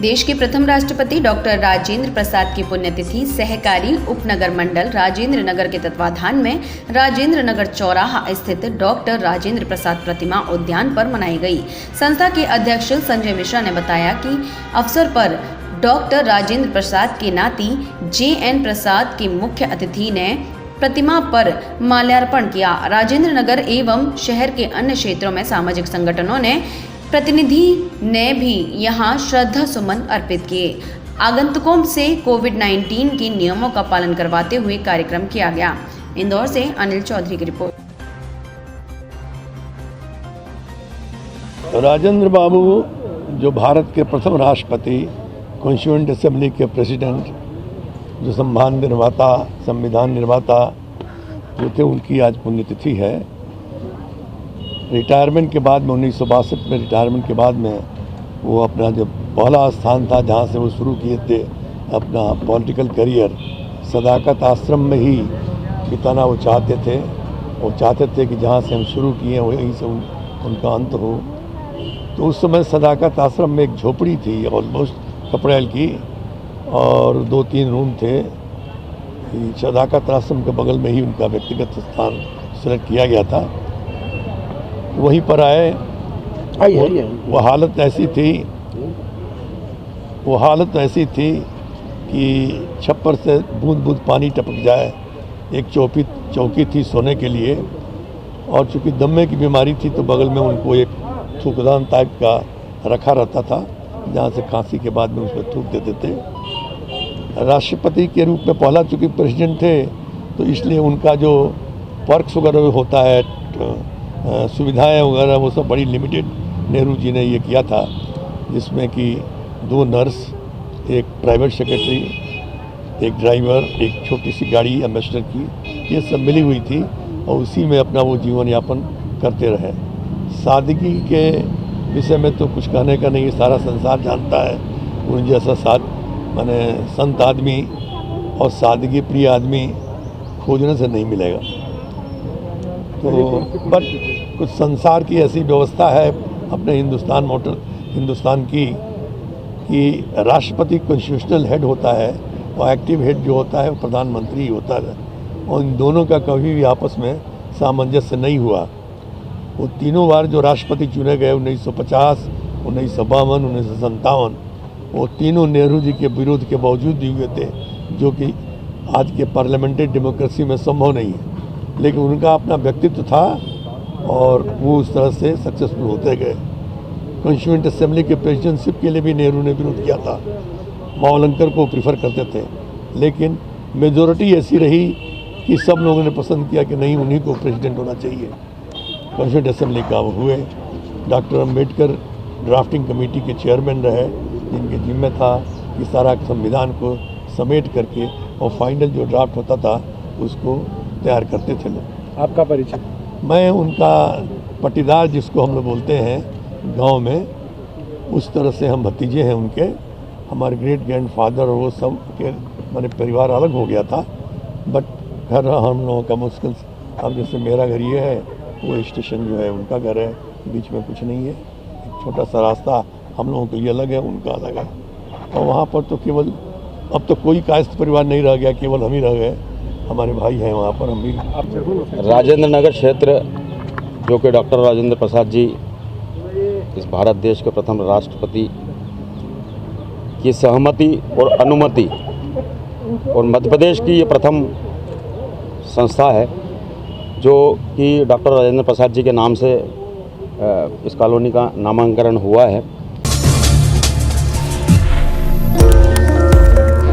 देश के प्रथम राष्ट्रपति डॉक्टर राजेंद्र प्रसाद की पुण्यतिथि सहकारी उपनगर मंडल राजेंद्र नगर के तत्वाधान में राजेंद्र नगर चौराहा स्थित डॉक्टर राजेंद्र प्रसाद प्रतिमा उद्यान पर मनाई गई। संस्था के अध्यक्ष संजय मिश्रा ने बताया कि अवसर पर डॉक्टर राजेंद्र प्रसाद के नाती JN प्रसाद के मुख्य अतिथि ने प्रतिमा पर माल्यार्पण किया। राजेंद्र नगर एवं शहर के अन्य क्षेत्रों में सामाजिक संगठनों ने प्रतिनिधि ने भी यहां श्रद्धा सुमन अर्पित किए। आगंतुकों से कोविड-19 के नियमों का पालन करवाते हुए कार्यक्रम किया गया। इंदौर से अनिल चौधरी की रिपोर्ट। राजेंद्र बाबू जो भारत के प्रथम राष्ट्रपति, कॉन्स्टिट्यूएंट असेंबली के प्रेसिडेंट, जो संविधान निर्माता जो थे, उनकी आज पुण्यतिथि है। रिटायरमेंट के बाद में 1962 में रिटायरमेंट के बाद में वो अपना जो पहला स्थान था जहाँ से वो शुरू किए थे अपना पॉलिटिकल करियर, सदाकत आश्रम में ही बिताना वो चाहते थे। वो चाहते थे कि जहाँ से हम शुरू किए वहीं से उनका अंत हो। तो उस समय सदाकत आश्रम में एक झोपड़ी थी ऑलमोस्ट कपड़ेल की, और 2-3 रूम थे। सदाकत आश्रम के बगल में ही उनका व्यक्तिगत स्थान सेलेक्ट किया गया था। वहीं पर आए। वो हालत ऐसी थी कि छप्पर से बूंद बूंद पानी टपक जाए। एक चौकी थी सोने के लिए, और चूँकि दमे की बीमारी थी तो बगल में उनको एक थूकदान टाइप का रखा रहता था, जहाँ से खांसी के बाद में उसमें थूक देते थे। राष्ट्रपति के रूप में पहला चूँकि प्रेसिडेंट थे तो इसलिए उनका जो पर्क्स वगैरह होता है, सुविधाएं वगैरह, वो सब बड़ी लिमिटेड नेहरू जी ने ये किया था, जिसमें कि 2 नर्स, एक प्राइवेट सेक्रेटरी, एक ड्राइवर, एक छोटी सी गाड़ी एम्बेसडर की, ये सब मिली हुई थी, और उसी में अपना वो जीवन यापन करते रहे। सादगी के विषय में तो कुछ कहने का नहीं, सारा संसार जानता है। उन जैसा माने संत आदमी और सादगी प्रिय आदमी खोजने से नहीं मिलेगा। तो बट कुछ संसार की ऐसी व्यवस्था है अपने हिंदुस्तान की कि राष्ट्रपति कॉन्स्टिट्यूशनल हेड होता है और एक्टिव हेड जो होता है वो प्रधानमंत्री ही होता है, और इन दोनों का कभी भी आपस में सामंजस्य नहीं हुआ। वो तीनों बार जो राष्ट्रपति चुने गए 1950, 1952, 1957, वो तीनों नेहरू जी के विरोध के बावजूद भी हुए थे, जो कि आज के पार्लियामेंट्री डेमोक्रेसी में संभव नहीं है। लेकिन उनका अपना व्यक्तित्व था और वो उस तरह से सक्सेसफुल होते गए। कॉन्स्टिट्यूएंट असेंबली के प्रेसिडेंटशिप के लिए भी नेहरू ने विरोध किया था, मावलंकर को प्रीफर करते थे, लेकिन मेजॉरिटी ऐसी रही कि सब लोगों ने पसंद किया कि नहीं, उन्हीं को प्रेसिडेंट होना चाहिए। कॉन्स्टिट्यूएंट असेंबली का वो हुए। डॉक्टर अम्बेडकर ड्राफ्टिंग कमेटी के चेयरमैन रहे, जिनके जिम्मे था कि सारा संविधान को समेट करके और फाइनल जो ड्राफ्ट होता था उसको तैयार करते थे लोग। आपका परिचय? मैं उनका पटीदार, जिसको हम लोग बोलते हैं गांव में, उस तरह से हम भतीजे हैं उनके। हमारे ग्रेट ग्रैंडफादर और वो सब के मैंने परिवार अलग हो गया था, बट घर हम लोगों का मुश्किल। अब जैसे मेरा घर ये है, वो स्टेशन जो है उनका घर है, बीच में कुछ नहीं है, एक छोटा सा रास्ता हम लोगों के लिए अलग है, उनका अलग है। और वहाँ पर तो केवल अब तो कोई कायस्थ परिवार नहीं रह गया, केवल हम ही रह गए। हमारे भाई हैं वहाँ पर, हम भी। राजेंद्र नगर क्षेत्र, जो कि डॉक्टर राजेंद्र प्रसाद जी इस भारत देश के प्रथम राष्ट्रपति की सहमति और अनुमति और मध्य प्रदेश की ये प्रथम संस्था है जो कि डॉक्टर राजेंद्र प्रसाद जी के नाम से इस कॉलोनी का नामांकन हुआ है।